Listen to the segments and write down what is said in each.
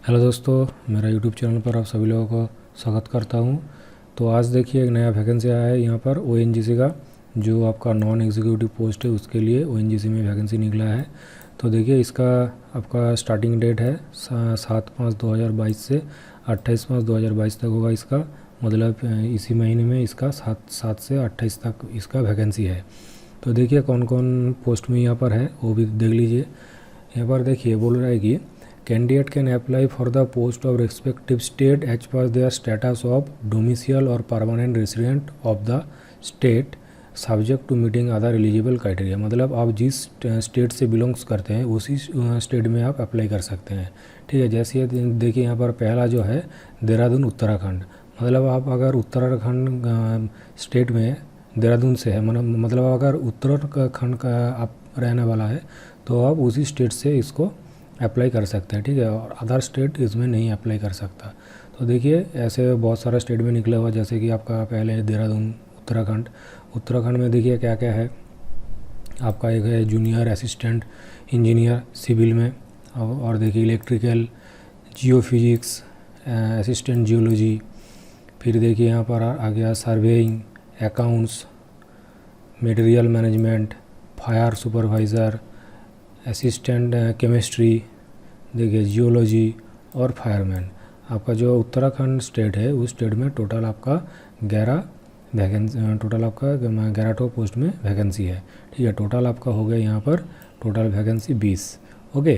Hello दोस्तों, मेरा YouTube channel पर आप सभी लोगों को स्वागत करता हूं। तो आज देखिए एक नया वैकेंसी आया है यहाँ पर ओएनजीसी का, जो आपका नॉन एग्जीक्यूटिव पोस्ट है उसके लिए ओएनजीसी में वैकेंसी निकला है। तो देखिए इसका आपका स्टार्टिंग डेट है 7/5/2022 से 28/5/2022 तक होगा इसका, मतलब इसी महीने में इसका 7 से 28 तक इसका वैकेंसी है। तो देखिए कौन कौन पोस्ट में यहाँ पर है वो भी देख लीजिए। यहाँ पर देखिए बोल रहा है कि candidate can apply for the post of respective state as per their status of domicile और permanent resident of the state subject to meeting other eligible criteria. मतलब आप जिस स्टेट से बिलोंग्स करते हैं उसी स्टेट में आप अप्लाई कर सकते हैं। ठीक है, जैसे देखिए यहाँ पर पहला जो है देहरादून उत्तराखंड, मतलब आप अगर उत्तराखंड स्टेट में देहरादून से है, मतलब अगर उत्तराखंड का आप रहने वाला है तो आप उसी स्टेट से इसको अप्लाई कर सकते हैं। ठीक है, और अदर स्टेट इसमें नहीं अप्लाई कर सकता। तो देखिए ऐसे बहुत सारा स्टेट में निकला हुआ, जैसे कि आपका पहले देहरादून उत्तराखंड में देखिए क्या क्या है। आपका एक है जूनियर असिस्टेंट इंजीनियर सिविल में, और देखिए इलेक्ट्रिकल, जियोफिजिक्स, असिस्टेंट जियोलॉजी। फिर देखिए यहाँ पर आ गया surveying, accounts, material management, fire supervisor, assistant chemistry, देखिए जियोलॉजी और फायरमैन। आपका जो उत्तराखंड स्टेट है उस स्टेट में टोटल आपका 11 ठो पोस्ट में वैकेंसी है। ठीक है, टोटल आपका हो गया यहाँ पर टोटल वैकेंसी 20। ओके,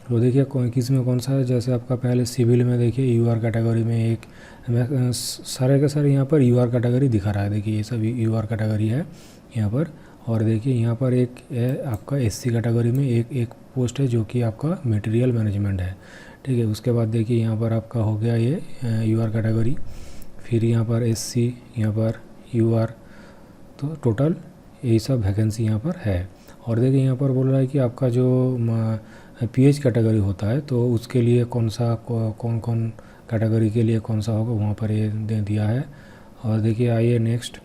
तो देखिए किस में कौन सा है। जैसे आपका पहले सिविल में देखिए यूआर कैटेगरी में एक, सारे के सारे यहाँ पर यूआर कैटेगरी दिखा रहा है। देखिए ये सब यूआर कैटेगरी है यहाँ पर। और देखिए यहाँ पर एक है आपका एससी कैटेगरी में एक पोस्ट है जो कि आपका मटेरियल मैनेजमेंट है। ठीक है, उसके बाद देखिए यहाँ पर आपका हो गया ये यूआर कैटेगरी, फिर यहाँ पर एससी, यहाँ पर यूआर। तो टोटल यही सब वैकेंसी यहाँ पर है। और देखिए यहाँ पर बोल रहा है कि आपका जो पीएच कैटेगरी होता है तो उसके लिए कौन कौन कैटेगरी के लिए कौन सा होगा वहाँ पर ये दे दिया है। और देखिए आइए नेक्स्ट,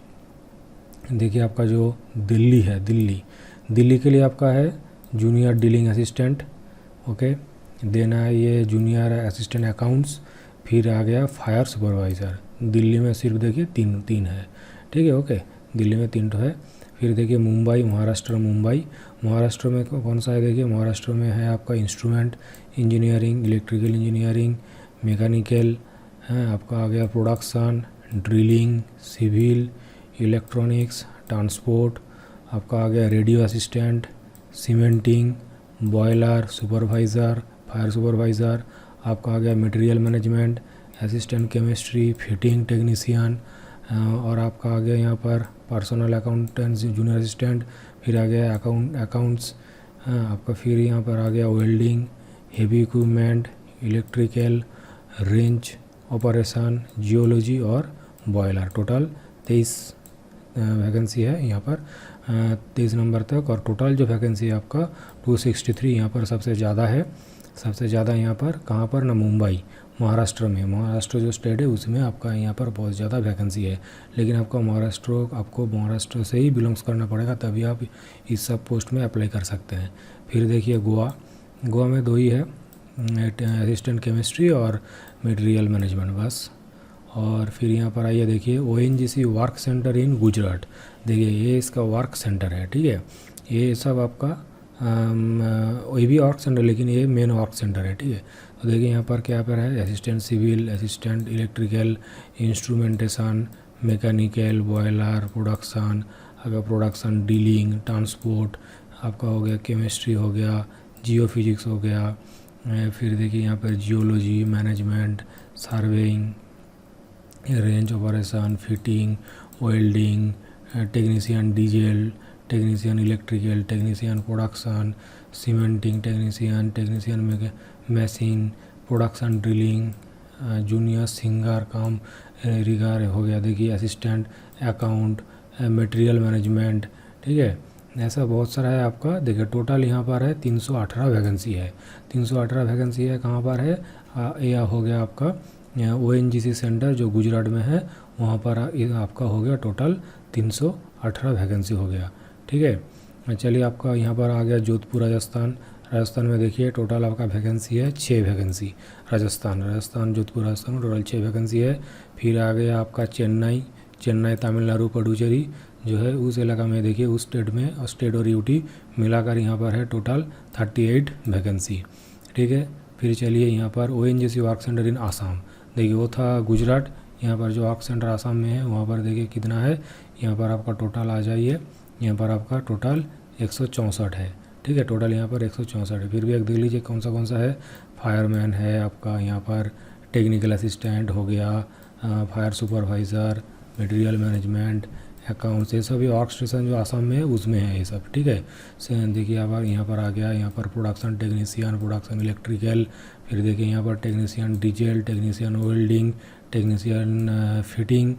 देखिए आपका जो दिल्ली है, दिल्ली के लिए आपका है जूनियर डीलिंग असिस्टेंट। ओके, देना है ये जूनियर असिस्टेंट अकाउंट्स। फिर आ गया फायर सुपरवाइज़र। दिल्ली में सिर्फ देखिए तीन है। ठीक है, ओके, दिल्ली में 3 है। फिर देखिए मुंबई, महाराष्ट्र में कौन सा है। देखिए महाराष्ट्र में है आपका instrument engineering, electrical engineering, mechanical है। आपका आ गया production, drilling, civil, electronics, transport. आपका आ गया radio assistant, cementing, boiler supervisor, fire supervisor. आपका आ गया material management, assistant chemistry, fitting technician. और आपका आ गया यहाँ पर पर्सनल अकाउंटेंट जूनियर असिस्टेंट। फिर आ गया अकाउंट्स आपका। फिर यहाँ पर आ गया welding, heavy equipment, electrical, range operation, geology और बॉयलर। टोटल 23 वैकेंसी है यहाँ पर 23 नंबर तक। और टोटल जो वैकेंसी है आपका 263 यहाँ पर सबसे ज़्यादा है। सबसे ज़्यादा यहाँ पर कहाँ पर ना, मुंबई, महाराष्ट्र में। महाराष्ट्र जो स्टेट है उसमें आपका यहाँ पर बहुत ज़्यादा वैकेंसी है। लेकिन आपको महाराष्ट्र से ही बिलोंग्स करना पड़ेगा, तभी आप इस सब पोस्ट में अप्लाई कर सकते हैं। फिर देखिए गोवा में 2 ही है, असिस्टेंट केमिस्ट्री और मटेरियल मैनेजमेंट बस। और फिर यहाँ पर आइए देखिए ओएनजीसी वर्क सेंटर इन गुजरात। देखिए ये इसका वर्क सेंटर है। ठीक है, ये सब आपका ये भी वर्क सेंटर, लेकिन ये मेन वर्क सेंटर है। ठीक है, तो देखिए यहाँ पर क्या पर है, assistant civil, assistant electrical, instrumentation, mechanical, boiler, production drilling, transport. आपका हो गया केमिस्ट्री, हो गया जियोफिजिक्स, हो गया फिर देखिए यहाँ पर geology, management, surveying, range operation, fitting, welding, technician diesel, technician electrical, technician production, cementing technician mashing, production drilling, junior singer काम रिगार हो गया। देखिए असिस्टेंट अकाउंट, मटेरियल मैनेजमेंट। ठीक है, ऐसा बहुत सारा है आपका। देखिए टोटल यहाँ पर है 318 वैकेंसी है। 318 वैकेंसी है कहाँ पर है, यह हो गया आपका ओएनजीसी सेंटर जो गुजरात में है, वहाँ पर आपका हो गया टोटल 318 वैकेंसी हो गया। ठीक है, चलिए आपका यहाँ पर आ गया जोधपुर राजस्थान। राजस्थान में देखिए टोटल आपका वैकेंसी है 6 वैकेंसी। राजस्थान जोधपुर राजस्थान में टोटल 6 वैकेंसी है। फिर आ गया आपका चेन्नई तमिलनाडु पुडुचेरी जो है उस इलाका में देखिए उस स्टेट में स्टेट और यूटी मिलाकर यहाँ पर है टोटल 38 वैकेंसी। ठीक है, फिर चलिए यहाँ पर ONGC वर्क सेंटर इन आसाम, देखिए वो था गुजरात, यहाँ पर जो वर्क सेंटर आसाम में है वहाँ पर देखिए कितना है, यहाँ पर आपका टोटल आ जाइए, यहाँ पर आपका टोटल 164 है। ठीक है, टोटल यहाँ पर 164 है। फिर भी एक देख लीजिए कौन सा है, फायरमैन है आपका, यहाँ पर टेक्निकल असिस्टेंट हो गया, fire supervisor, material management, accounts, ये सभी वर्क स्टेशन जो आसाम में है उसमें है ये सब। ठीक है, देखिए अब यहाँ पर आ गया, यहाँ पर प्रोडक्शन टेक्नीशियन, प्रोडक्शन इलेक्ट्रिकल, फिर देखिए यहाँ पर technician diesel, technician welding, technician fitting.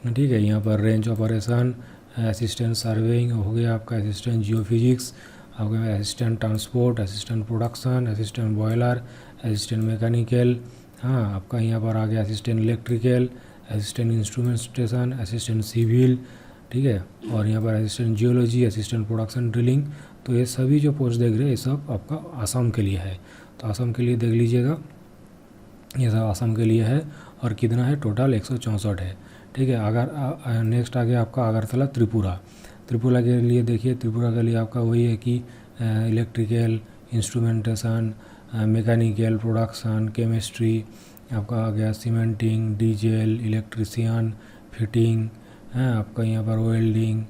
ठीक है, यहाँ पर रेंज ऑपरेशन, असिस्टेंट सर्वेइंग हो गया आपका, असिस्टेंट जियोफिजिक्स आपका, assistant transport, assistant production, assistant boiler, assistant mechanical, हाँ आपका यहाँ पर आ गया assistant electrical, assistant instrumentation, assistant civil. ठीक है, और यहाँ पर assistant geology, assistant production drilling. तो ये सभी जो पोस्ट देख रहे हैं ये सब आपका आसाम के लिए है। तो आसाम के लिए देख लीजिएगा, ये सब आसाम के लिए है और कितना है, टोटल 164 है। ठीक है, अगर नेक्स्ट आ गया आपका अगरतला त्रिपुरा के लिए देखिए, त्रिपुरा के लिए आपका वही है कि electrical, instrumentation, mechanical, production, chemistry आपका आ गया, सीमेंटिंग, डीजल, इलेक्ट्रिशियन, फिटिंग है आपका, यहाँ पर वेल्डिंग,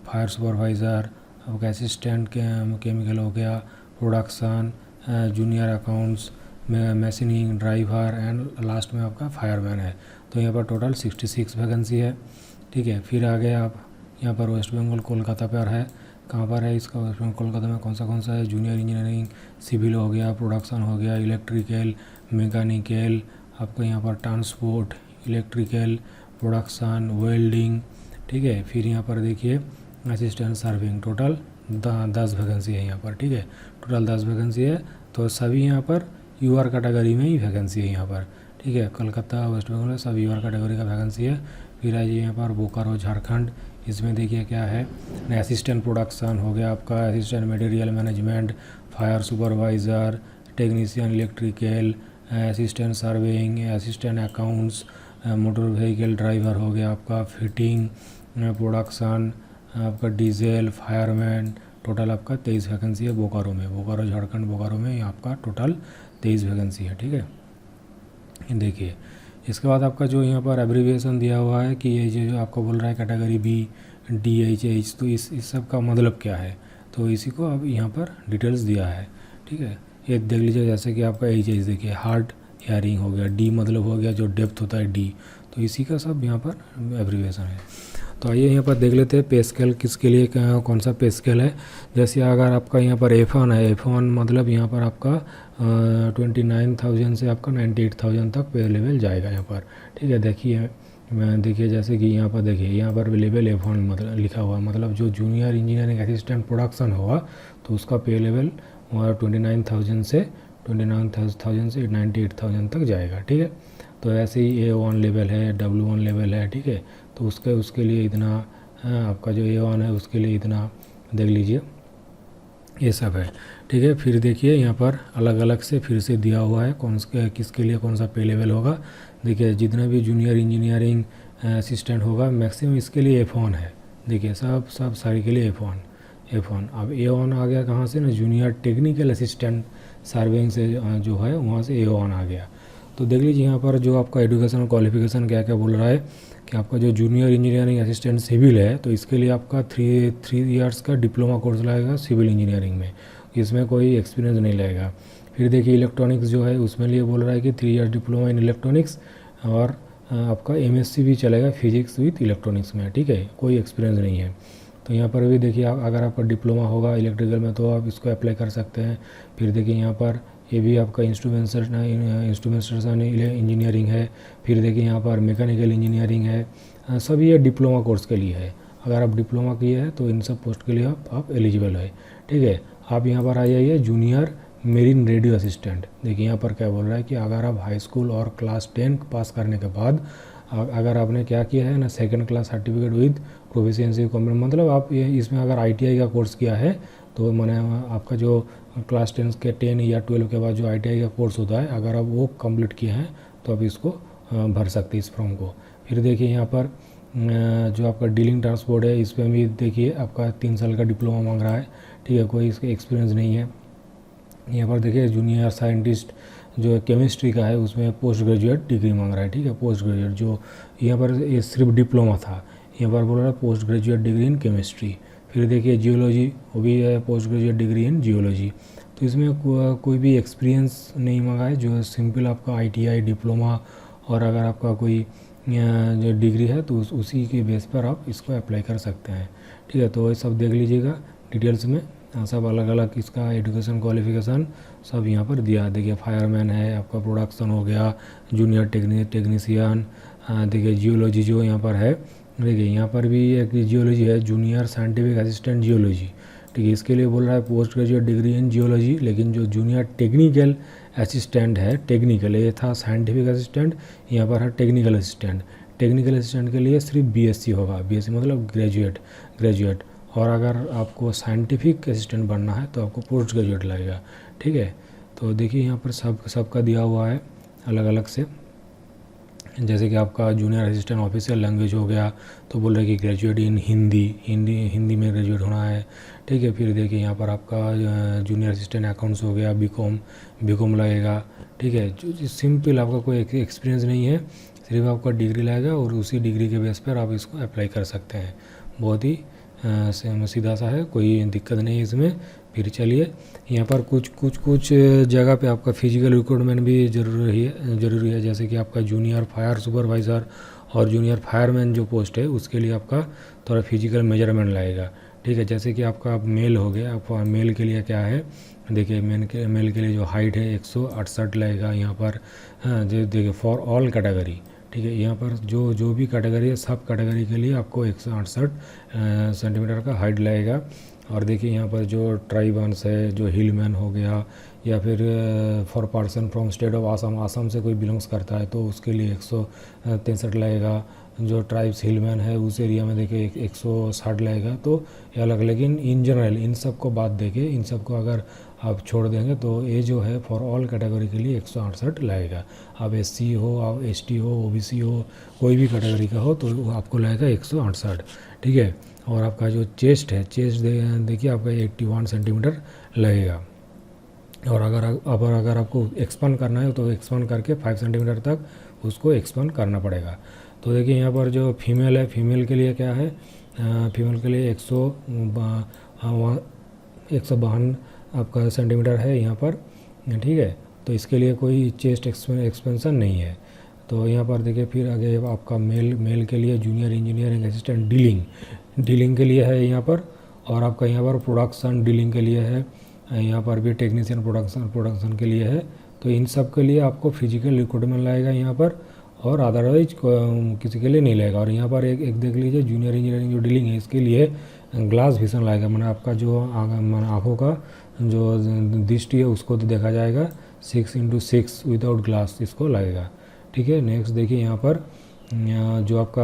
फायर सुपरवाइज़र आपका, असिस्टेंट केमिकल हो गया, production, junior accounts, machining, driver and last में आपका फायरमैन है। तो यहाँ पर टोटल 66 वैकेंसी है। ठीक है, फिर आ गया आप यहाँ पर वेस्ट बंगाल कोलकाता पर है, कहाँ पर है इसका, वेस्ट बंगाल कोलकाता में कौन सा है, जूनियर इंजीनियरिंग, सिविल हो गया, प्रोडक्शन हो गया, इलेक्ट्रिकल, मैकेनिकल आपका, यहाँ पर ट्रांसपोर्ट, इलेक्ट्रिकल, प्रोडक्शन, वेल्डिंग। ठीक है, फिर यहाँ पर देखिए असिस्टेंट सर्विंग, टोटल 10 वैकेंसी है यहाँ पर। ठीक है, टोटल 10 वैकेंसी है। तो सभी यहाँ पर UR कैटेगरी में ही वैकेंसी है यहाँ पर। ठीक है, कलकत्ता वेस्ट बंगाल में सब UR कैटेगरी का वैकेंसी है। फिर आइए यहाँ पर बोकारो झारखंड, इसमें देखिए क्या है, असिस्टेंट प्रोडक्शन हो गया आपका, assistant material management, fire supervisor, technician electrical, assistant surveying, assistant accounts, motor vehicle driver हो गया आपका, फिटिंग, प्रोडक्शन आपका, डीजल, फायरमैन। टोटल आपका 23 वैकेंसी है बोकारो झारखंड बोकारो में आपका टोटल 23 वैकेंसी है। ठीक है, देखिए इसके बाद आपका जो यहाँ पर एब्रीविएशन दिया हुआ है कि ये जो आपको बोल रहा है कैटेगरी B, DHH, तो इस सब का मतलब क्या है, तो इसी को अब यहाँ पर डिटेल्स दिया है। ठीक है, ये देख लीजिए, जैसे कि आपका HH देखिए हार्ड हियरिंग हो गया, D मतलब हो गया जो डेप्थ होता है D, तो इसी का सब यहाँ पर एब्रीविएशन है। तो आइए यहाँ पर देख लेते हैं पे स्केल किसके लिए कौन सा पे स्केल है। जैसे अगर आपका यहाँ पर F1 है, F1 मतलब यहाँ पर आपका 29,000 से आपका 98,000 तक पे लेवल जाएगा यहाँ पर। ठीक है, देखिए जैसे कि यहाँ पर देखिए, यहाँ पर लेवल F1 मतलब लिखा हुआ, मतलब जो जूनियर इंजीनियरिंग असिस्टेंट प्रोडक्शन होगा तो उसका पे लेवल वहाँ 29,000 से 98,000 तक जाएगा। ठीक है, तो ऐसे ही A1 लेवल है, W1 लेवल है। ठीक है, तो उसके लिए इतना आपका जो A1 है उसके लिए इतना, देख लीजिए ये सब है। ठीक है, फिर देखिए यहाँ पर अलग अलग से फिर से दिया हुआ है किसके लिए कौन सा पे लेवल होगा। देखिए जितना भी जूनियर इंजीनियरिंग असिस्टेंट होगा मैक्सिमम इसके लिए F1 है। देखिए सब सारे के लिए F1। अब A1 आ गया कहाँ से ना, जूनियर टेक्निकल असिस्टेंट सर्वेइंग से जो है वहाँ से A1 आ गया। तो देख लीजिए यहाँ पर जो आपका एजुकेशन और क्वालिफिकेशन क्या क्या बोल रहा है कि आपका जो जूनियर इंजीनियरिंग असिस्टेंट सिविल है तो इसके लिए आपका 3 ईयर्स का डिप्लोमा कोर्स लगेगा सिविल इंजीनियरिंग में, इसमें कोई एक्सपीरियंस नहीं लगेगा। फिर देखिए इलेक्ट्रॉनिक्स जो है उसमें लिए बोल रहा है कि 3 ईयर्स डिप्लोमा इन इलेक्ट्रॉनिक्स, और आपका MSc भी चलेगा फिजिक्स विथ इलेक्ट्रॉनिक्स में। ठीक है, कोई एक्सपीरियंस नहीं है। तो यहाँ पर भी देखिए अगर आपका डिप्लोमा होगा इलेक्ट्रिकल में तो आप इसको अप्लाई कर सकते हैं। फिर देखिए यहाँ पर ये भी आपका इंस्ट्रूमेंटेशन इंजीनियरिंग है। फिर देखिए यहाँ पर मैकेनिकल इंजीनियरिंग है। सभी ये डिप्लोमा कोर्स के लिए है। अगर आप डिप्लोमा किए हैं तो इन सब पोस्ट के लिए आप एलिजिबल है। ठीक है, आप यहाँ पर आ जाइए जूनियर मेरीन रेडियो असिस्टेंट। देखिए यहाँ पर क्या बोल रहा है कि अगर आप हाई स्कूल और क्लास 10 पास करने के बाद अगर आपने क्या किया है ना, 2nd class certificate with proficiency complete, मतलब आप ये इसमें अगर ITI का कोर्स किया है तो मैंने आपका जो क्लास 10 के 10 या 12 के बाद जो ITI का कोर्स होता है, अगर आप वो कंप्लीट किए हैं तो आप इसको भर सकते हैं इस फॉर्म को। फिर देखिए यहाँ पर जो आपका डीलिंग ट्रांसपोर्ट है, इसमें भी देखिए आपका 3 साल का डिप्लोमा मांग रहा है, ठीक है, कोई इसका एक्सपीरियंस नहीं है। यहाँ पर देखिए जूनियर साइंटिस्ट जो केमिस्ट्री का है उसमें पोस्ट ग्रेजुएट डिग्री मांग रहा है, ठीक है, पोस्ट ग्रेजुएट। जो यहाँ पर ये सिर्फ डिप्लोमा था, यहाँ पर बोल रहा है post graduate degree in chemistry. फिर देखिए जियोलॉजी, वो भी है post graduate degree in geology. तो इसमें कोई भी एक्सपीरियंस नहीं मांगा है, जो सिंपल आपका ITI डिप्लोमा और अगर आपका कोई जो डिग्री है तो उसी के बेस पर आप इसको अप्लाई कर सकते हैं, ठीक है। तो ये सब देख लीजिएगा डिटेल्स में, सब अलग अलग इसका एजुकेशन क्वालिफिकेशन सब यहाँ पर दिया है। देखिए फायरमैन है, आपका प्रोडक्शन हो गया, जूनियर टेक्नीशियन, देखिए जियोलॉजी जो यहाँ पर है, देखिए यहाँ पर भी एक जियोलॉजी है, जूनियर साइंटिफिक असिस्टेंट जियोलॉजी, ठीक है। इसके लिए बोल रहा है post graduate degree in geology, लेकिन जो जूनियर टेक्निकल असिस्टेंट है, टेक्निकल, ये था साइंटिफिक असिस्टेंट, यहाँ पर है टेक्निकल असिस्टेंट। टेक्निकल असिस्टेंट के लिए सिर्फ BSc होगा, BSc मतलब ग्रेजुएट। और अगर आपको साइंटिफिक असिस्टेंट बनना है तो आपको पोस्ट ग्रेजुएट लगेगा, ठीक है। तो देखिए यहाँ पर सबका दिया हुआ है अलग अलग से। जैसे कि आपका जूनियर असिस्टेंट ऑफिशियल लैंग्वेज हो गया, तो बोल रहे कि ग्रेजुएट इन हिंदी में ग्रेजुएट होना है, ठीक है। फिर देखिए यहाँ पर आपका जूनियर असिस्टेंट अकाउंट्स हो गया, बीकॉम लगेगा, ठीक है। जो सिंपल आपका कोई एक्सपीरियंस नहीं है, सिर्फ आपका डिग्री लगेगा और उसी डिग्री के बेस पर आप इसको अप्लाई कर सकते हैं। बहुत ही सीधा सा है, कोई दिक्कत नहीं है इसमें। फिर चलिए यहाँ पर कुछ जगह पे आपका फिजिकल रिक्रूटमेंट भी ज़रूरी है। जैसे कि आपका जूनियर फायर सुपरवाइज़र और जूनियर फायरमैन जो पोस्ट है उसके लिए आपका थोड़ा फिजिकल मेजरमेंट लगेगा, ठीक है। जैसे कि आपका मेल हो गया, आप मेल के लिए क्या है, देखिए मेल के लिए जो हाइट है 168 लगेगा यहाँ पर, जो देखिए फॉर ऑल कैटेगरी, ठीक है। यहाँ पर जो भी कैटेगरी है, सब कैटेगरी के लिए आपको 168 सेंटीमीटर का हाइट लगेगा। और देखिए यहाँ पर जो ट्राइबन्स है, जो हिलमैन हो गया, या फिर for person from state of Assam से कोई बिलोंग्स करता है तो उसके लिए 163 लगेगा। जो ट्राइब्स हिलमैन है उस एरिया में देखिए 160 लगेगा। तो ये अलग, लेकिन इन जनरल इन सब को बात देके, इन सब को अगर आप छोड़ देंगे तो ये जो है फॉर ऑल कैटेगरी के लिए 168 लगेगा। आप SC हो, आप ST हो, OBC हो, कोई भी कैटेगरी का हो तो आपको लगेगा 168, ठीक है। और आपका जो चेस्ट है, देखिए आपका 81 सेंटीमीटर लगेगा। और अगर आपको एक्सपांड करना है तो एक्सपांड करके 5 सेंटीमीटर तक उसको एक्सपांड करना पड़ेगा। तो देखिए यहाँ पर जो फीमेल है, फीमेल के लिए क्या है, फीमेल के लिए 152 आपका सेंटीमीटर है यहाँ पर, ठीक है। तो इसके लिए कोई चेस्ट एक्सपेंशन नहीं है। तो यहाँ पर देखिए फिर आगे आपका मेल के लिए जूनियर इंजीनियरिंग असिस्टेंट डीलिंग के लिए है यहाँ पर। और आपका यहाँ पर प्रोडक्शन डीलिंग के लिए है, यहाँ पर भी टेक्नीशियन प्रोडक्शन के लिए है। तो इन सब के लिए आपको फिजिकल रिक्रूटमेंट लगेगा यहाँ पर, और अदरवाइज किसी के लिए नहीं लगेगा। और यहाँ पर एक देख लीजिए जूनियर इंजीनियरिंग जो डीलिंग है इसके लिए ग्लास विजन लगेगा, मैंने आपका जो आँखों का जो दृष्टि है उसको तो देखा जाएगा 6x6 विदाउट ग्लास इसको लगेगा, ठीक है। नेक्स्ट देखिए यहाँ पर जो आपका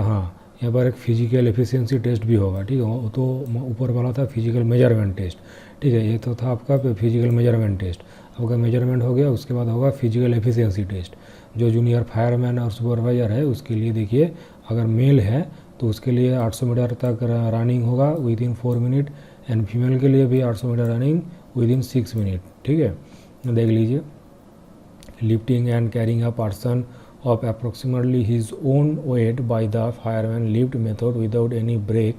यहाँ पर एक फिजिकल एफिशिएंसी टेस्ट भी होगा, ठीक है। वो तो ऊपर वाला था फिजिकल मेजरमेंट टेस्ट, ठीक है। ये तो था आपका फिजिकल मेजरमेंट टेस्ट, आपका मेजरमेंट हो गया, उसके बाद होगा फिजिकल एफिशिएंसी टेस्ट। जो जूनियर फायरमैन और सुपरवाइज़र है उसके लिए देखिए अगर मेल है तो उसके लिए 800 मीटर तक रनिंग होगा विदिन 4 मिनट, एंड फीमेल के लिए भी 800 मीटर रनिंग विदिन 6 मिनट, ठीक है। देख लीजिए lifting and carrying a person of approximately his own weight by the fireman lift method without any break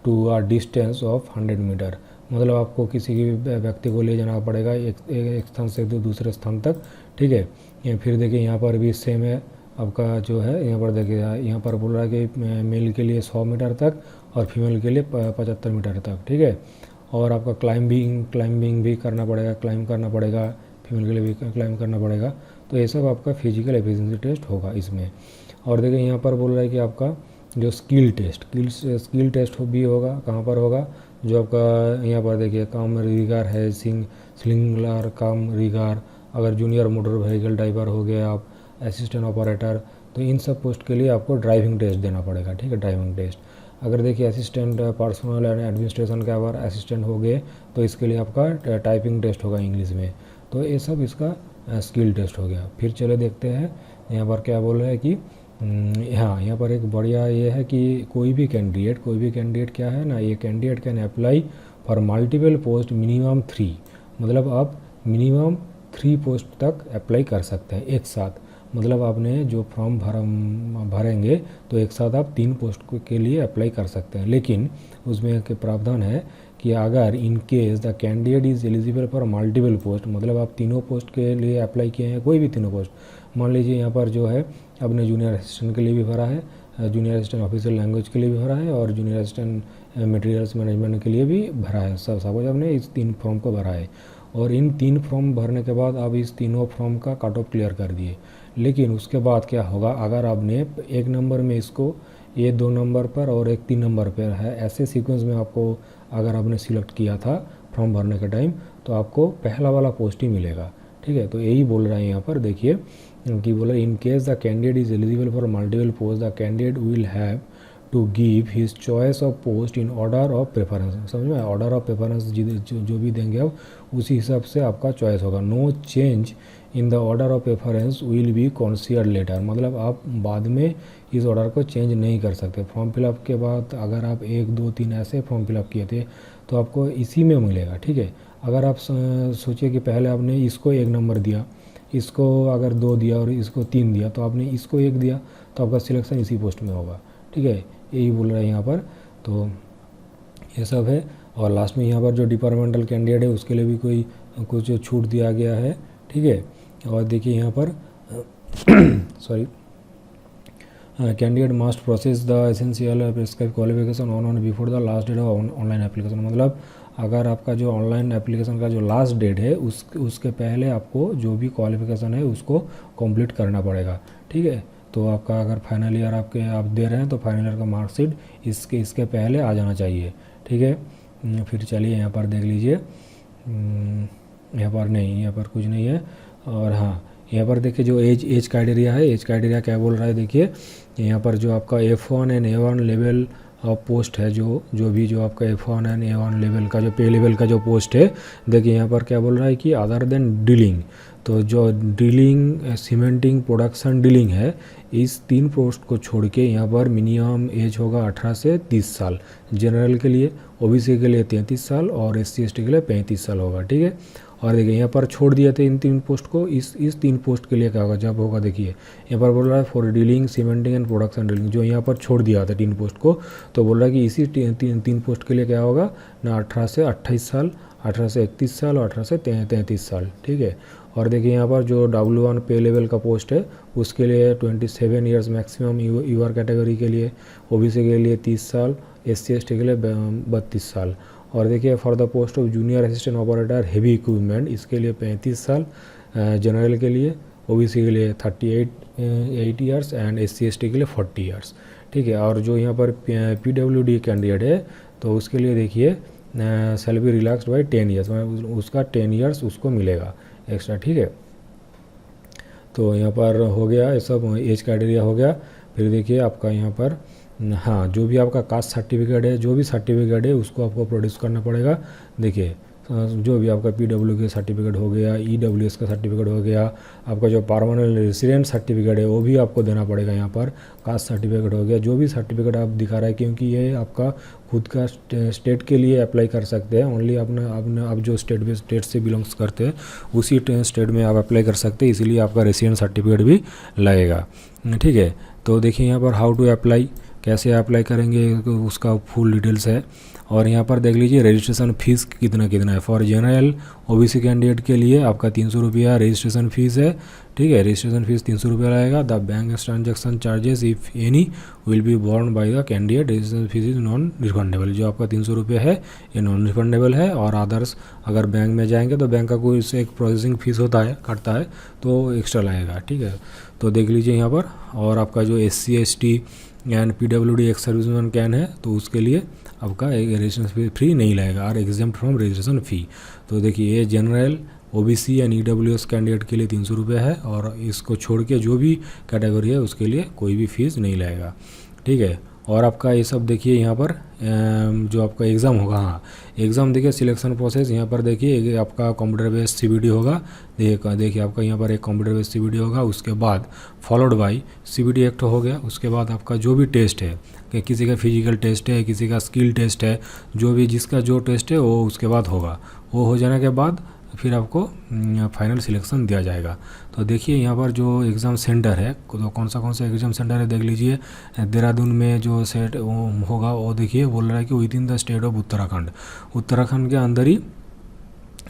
to a distance of 100 metres. मतलब आपको किसी भी व्यक्ति को ले जाना पड़ेगा एक स्थान से दूसरे स्थान तक, ठीक है। फिर देखिए यहाँ पर भी सेम है आपका जो है, यहाँ पर देखिए यहाँ पर बोल रहा है कि मेल के लिए 100 मीटर तक और फीमेल के लिए 75 मीटर तक, ठीक है। और आपका क्लाइंबिंग भी करना पड़ेगा, क्लाइंब करना पड़ेगा, फीमेल के लिए भी क्लाइंब करना पड़ेगा। तो ये सब आपका फिजिकल एफिशिएंसी टेस्ट होगा इसमें। और देखिए यहाँ पर बोल रहा है कि आपका जो स्किल टेस्ट भी होगा, कहाँ पर होगा, जो आपका यहाँ पर देखिए काम रिगार है, स्लिंगलर काम रिगार, अगर जूनियर मोटर व्हीकल ड्राइवर हो गए आप, असिस्टेंट ऑपरेटर, तो इन सब पोस्ट के लिए आपको ड्राइविंग टेस्ट देना पड़ेगा, ठीक है, ड्राइविंग टेस्ट। अगर देखिए असिस्टेंट पर्सनल एंड एडमिनिस्ट्रेशन का अगर असिस्टेंट हो गए तो इसके लिए आपका टाइपिंग टेस्ट होगा इंग्लिश में। तो ये सब इसका स्किल टेस्ट हो गया। फिर चले देखते हैं यहाँ पर क्या बोल रहे हैं कि हाँ, यहाँ पर एक बढ़िया ये है कि कोई भी कैंडिडेट क्या है ना, ये candidate can apply for multiple post minimum 3, मतलब आप मिनिमम 3 पोस्ट तक अप्लाई कर सकते हैं एक साथ। मतलब आपने जो फॉर्म भरेंगे तो एक साथ आप 3 पोस्ट के लिए अप्लाई कर सकते हैं। लेकिन उसमें एक प्रावधान है कि अगर इन case the candidate is eligible for multiple post, मतलब आप तीनों पोस्ट के लिए अप्लाई किए हैं, कोई भी तीनों पोस्ट, मान लीजिए यहाँ पर जो है आपने जूनियर असिस्टेंट के लिए भी भरा है, जूनियर असिस्टेंट ऑफिशियल लैंग्वेज के लिए भी भरा है और जूनियर असिस्टेंट मटेरियल्स मैनेजमेंट के लिए भी भरा है, सपोज आपने इस 3 फॉर्म को भरा है और इन 3 फॉर्म भरने के बाद आप इस तीनों फॉर्म का कट ऑफ क्लियर कर दिए। लेकिन उसके बाद क्या होगा, अगर आपने 1 नंबर में इसको, ये 2 नंबर पर और एक 3 नंबर पर है, ऐसे सीक्वेंस में आपको अगर आपने सिलेक्ट किया था फॉर्म भरने के टाइम, तो आपको पहला वाला पोस्ट ही मिलेगा। ठीक है, तो यही बोल रहा है यहाँ पर, देखिए कि बोला in case the candidate is eligible for multiple post the candidate will have to give his choice of post in order of preference. समझ में, ऑर्डर ऑफ प्रेफरेंस जो भी देंगे आप उसी हिसाब से आपका चॉइस होगा। No change in the order of preference will be considered later, मतलब आप बाद में इस ऑर्डर को चेंज नहीं कर सकते। फॉर्म फिलअप के बाद अगर आप 1 2 3 ऐसे फॉर्म फिलअप किए थे तो आपको इसी में मिलेगा। ठीक है, अगर आप सोचिए कि पहले आपने इसको 1 नंबर दिया, इसको अगर 2 दिया और इसको 3 दिया, तो आपने इसको 1 दिया तो आपका सिलेक्शन इसी पोस्ट में होगा। ठीक है, यही बोल रहा है यहाँ पर। तो ये सब है। और लास्ट में यहाँ पर जो डिपार्टमेंटल कैंडिडेट है उसके लिए भी कोई कुछ छूट दिया गया है। ठीक है, और देखिए यहाँ पर sorry, candidate must process the essential prescribe qualification on before the last date of online application, मतलब अगर आपका जो ऑनलाइन एप्लीकेशन का जो लास्ट डेट है उसके पहले आपको जो भी क्वालिफिकेशन है उसको कंप्लीट करना पड़ेगा। ठीक है, तो आपका अगर फाइनल ईयर आप दे रहे हैं तो फाइनल ईयर का मार्कशीट इसके पहले आ जाना चाहिए। ठीक है, फिर चलिए यहाँ पर देख लीजिए, यहाँ पर नहीं, यहाँ पर कुछ नहीं है। और हाँ, यहाँ पर देखिए जो एज क्राइटेरिया है, एज क्राइटेरिया क्या बोल रहा है, देखिए यहाँ पर जो आपका F1 and A1 level post है, जो आपका F1 एंड A1 लेवल का जो पे लेवल का जो पोस्ट है, देखिए यहाँ पर क्या बोल रहा है कि अदर देन डीलिंग, तो जो डीलिंग, सीमेंटिंग, प्रोडक्शन डीलिंग है, इस 3 पोस्ट को छोड़ के यहाँ पर मिनिमम एज होगा 18 से 30 साल, जनरल के लिए, OBC के लिए 33 साल और SC/ST के लिए 35 साल होगा। ठीक है, और देखिए यहाँ पर छोड़ दिए थे इन 3 पोस्ट को, इस 3 पोस्ट के लिए क्या होगा, जब होगा देखिए यहाँ पर बोल रहा है for dealing, cementing and production dealing, जो यहाँ पर छोड़ दिया था 3 पोस्ट को, तो बोल रहा है कि इसी 3 पोस्ट के लिए क्या होगा ना, 18 से 28 साल, 18 से 31 साल और 18 से 33 साल। ठीक है, और देखिए यहाँ पर जो W1 पे लेवल का पोस्ट है उसके लिए 27 ईयर्स मैक्सिमम UR कैटेगरी के लिए, OBC के लिए 30 साल, SC/ST के लिए 32 साल। और देखिए for the post of junior assistant operator heavy equipment, इसके लिए 35 साल, जनरल के लिए, OBC के लिए 38 ईयर्स एंड SC/ST के लिए 40 ईयर्स। ठीक है, और जो यहाँ पर PWD कैंडिडेट है तो उसके लिए देखिए shall be relaxed by 10 years, मतलब उसका 10 ईयर्स उसको मिलेगा एक्स्ट्रा। ठीक है, तो यहाँ पर हो गया ये सब एज क्राइटेरिया हो गया। फिर देखिए आपका यहाँ पर हाँ, जो भी आपका कास्ट सर्टिफिकेट है, जो भी सर्टिफिकेट है उसको आपको प्रोड्यूस करना पड़ेगा। देखिए जो भी आपका PW का सर्टिफिकेट हो गया, EWS का सर्टिफिकेट हो गया, आपका जो परमानेंट रेसिडेंट सर्टिफिकेट है वो भी आपको देना पड़ेगा। यहाँ पर कास्ट सर्टिफिकेट हो गया, जो भी सर्टिफिकेट आप दिखा रहे हैं, क्योंकि ये आपका खुद का स्टेट के लिए अप्लाई कर सकते हैं, ओनली आप जो स्टेट से बिलोंग्स करते हैं उसी स्टेट में आप अप्लाई कर सकते हैं, इसीलिए आपका रेसिडेंट सर्टिफिकेट भी लगेगा। ठीक है, तो देखिए यहाँ पर हाउ टू अप्लाई, कैसे अप्लाई करेंगे उसका फुल डिटेल्स है। और यहाँ पर देख लीजिए रजिस्ट्रेशन फ़ीस कितना है। फॉर जनरल OBC कैंडिडेट के लिए आपका 300 रुपया रजिस्ट्रेशन फ़ीस है। ठीक है, रजिस्ट्रेशन फ़ीस 300 रुपया लगेगा। The bank transaction charges if any will be borne by the candidate, registration fee is non refundable, जो आपका 300 रुपये है ये नॉन रिफंडेबल है। और अदर्स अगर बैंक में जाएंगे तो बैंक का कोई इससे एक प्रोसेसिंग फ़ीस कटता है तो एक्स्ट्रा लगेगा। ठीक है, तो देख लीजिए यहाँ पर। और आपका जो SC/ST and PWD ex serviceman can है तो उसके लिए आपका रजिस्ट्रेशन फ्री नहीं लगेगा और एग्जाम्प्ट फ्रॉम रजिस्ट्रेशन फ़ी। तो देखिए ये general OBC and EWS candidate के लिए 300 रुपये है, और इसको छोड़ के जो भी कैटेगरी है उसके लिए कोई भी फीस नहीं लगेगा। ठीक है, और आपका ये सब देखिए यहाँ पर जो आपका एग्ज़ाम होगा, हाँ एग्ज़ाम देखिए सिलेक्शन प्रोसेस यहाँ पर देखिए आपका कंप्यूटर बेस्ड सीबीडी होगा। देखिए आपका यहाँ पर एक कंप्यूटर बेस्ड सीबीडी होगा, उसके बाद फॉलोड बाय सीबीडी एक्ट हो गया। उसके बाद आपका जो भी टेस्ट है कि किसी का फिजिकल टेस्ट है, किसी का स्किल टेस्ट है, जो भी जिसका जो टेस्ट है वो उसके बाद होगा। वो हो जाने के बाद फिर आपको फाइनल सिलेक्शन दिया जाएगा। तो देखिए यहाँ पर जो एग्ज़ाम सेंटर है, तो कौन सा एग्ज़ाम सेंटर है देख लीजिए। देहरादून में जो सेट वो होगा वो देखिए बोल रहा है कि with in the state of Uttarakhand के अंदर ही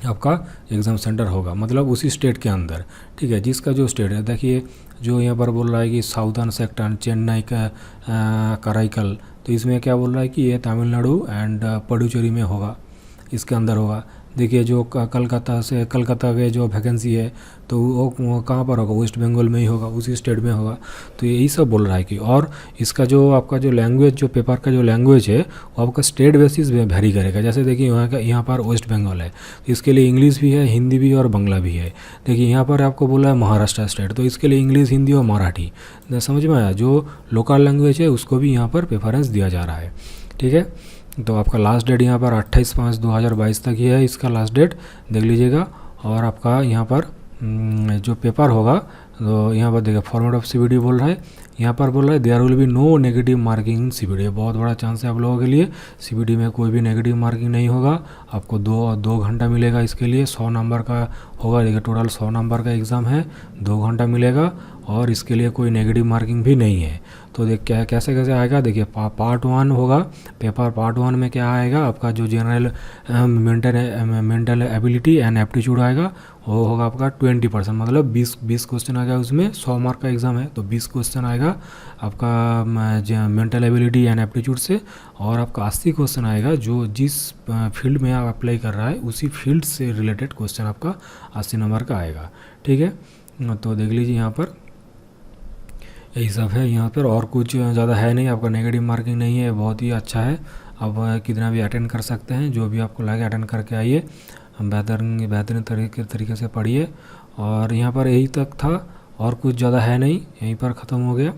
आपका एग्ज़ाम सेंटर होगा, मतलब उसी स्टेट के अंदर, ठीक है। जिसका जो स्टेट है देखिए, जो यहाँ पर बोल रहा है कि साउथर्न सेक्टर चेन्नई का कराईकल, तो इसमें क्या बोल रहा है कि ये तमिलनाडु एंड पुडुचेरी में होगा, इसके अंदर होगा। देखिए जो कलकत्ता के जो वैकेंसी है तो वो कहाँ पर होगा, वेस्ट बंगाल में ही होगा, उसी स्टेट में होगा। तो यही सब बोल रहा है कि, और इसका जो आपका जो लैंग्वेज, जो पेपर का जो लैंग्वेज है वो आपका स्टेट बेसिस में वेरी करेगा। जैसे देखिए यहाँ पर वेस्ट बंगाल है तो इसके लिए इंग्लिश भी है, हिंदी भी और बांग्ला भी है। देखिए यहाँ पर आपको बोला है महाराष्ट्र स्टेट, तो इसके लिए इंग्लिश, हिंदी और मराठी, समझ में आया। जो लोकल लैंग्वेज है उसको भी यहाँ पर प्रेफरेंस दिया जा रहा है, ठीक है। तो आपका लास्ट डेट यहाँ पर 28/5/2022 तक ही है, इसका लास्ट डेट देख लीजिएगा। और आपका यहाँ पर जो पेपर होगा, तो यहाँ पर देखिए फॉर्मेट ऑफ सीबीडी बोल रहा है, यहाँ पर बोल रहा है there will be no negative marking in CBD. बहुत बड़ा चांस है आप लोगों के लिए, सीबीडी में कोई भी नेगेटिव मार्किंग नहीं होगा। आपको दो घंटा मिलेगा इसके लिए, 100 नंबर का होगा। देखिए टोटल 100 नंबर का एग्ज़ाम है, 2 घंटा मिलेगा और इसके लिए कोई नेगेटिव मार्किंग भी नहीं है। तो देख कैसे आएगा, देखिए पार्ट 1 होगा पेपर। पार्ट 1 में क्या आएगा, आपका जो general mental ability and aptitude आएगा वो होगा आपका 20%, मतलब 20 क्वेश्चन आ गया उसमें। 100 मार्क का एग्ज़ाम है तो 20 क्वेश्चन आएगा आपका मेंटल एबिलिटी एंड एप्टीट्यूड से, और आपका 80 क्वेश्चन आएगा जो जिस फील्ड में आप अप्लाई कर रहा है उसी फील्ड से रिलेटेड क्वेश्चन आपका 80 नंबर का आएगा, ठीक है। तो देख लीजिए यहाँ पर यही सब है यहाँ पर, और कुछ ज़्यादा है नहीं। आपका नेगेटिव मार्किंग नहीं है, बहुत ही अच्छा है। आप कितना भी अटेंड कर सकते हैं, जो भी आपको लगे अटेंड करके आइए, बेहतरीन तरीके से पढ़िए। और यहाँ पर यही तक था, और कुछ ज़्यादा है नहीं, यहीं पर ख़त्म हो गया,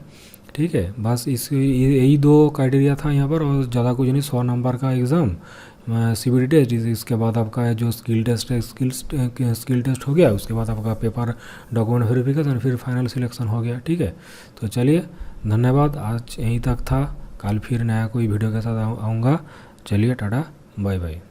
ठीक है। बस यही 2 क्राइटेरिया था यहाँ पर, और ज़्यादा कुछ नहीं। 100 नंबर का एग्ज़ाम सीबीडी टेस्ट, इसके बाद आपका जो स्किल टेस्ट है, स्किल टेस्ट हो गया। उसके बाद आपका पेपर डॉक्यूमेंट वेरिफिकेशन, फिर फाइनल सिलेक्शन हो गया, ठीक है। तो चलिए धन्यवाद, आज यहीं तक था। कल फिर नया कोई वीडियो के साथ आऊँगा। चलिए टाटा, बाय बाय।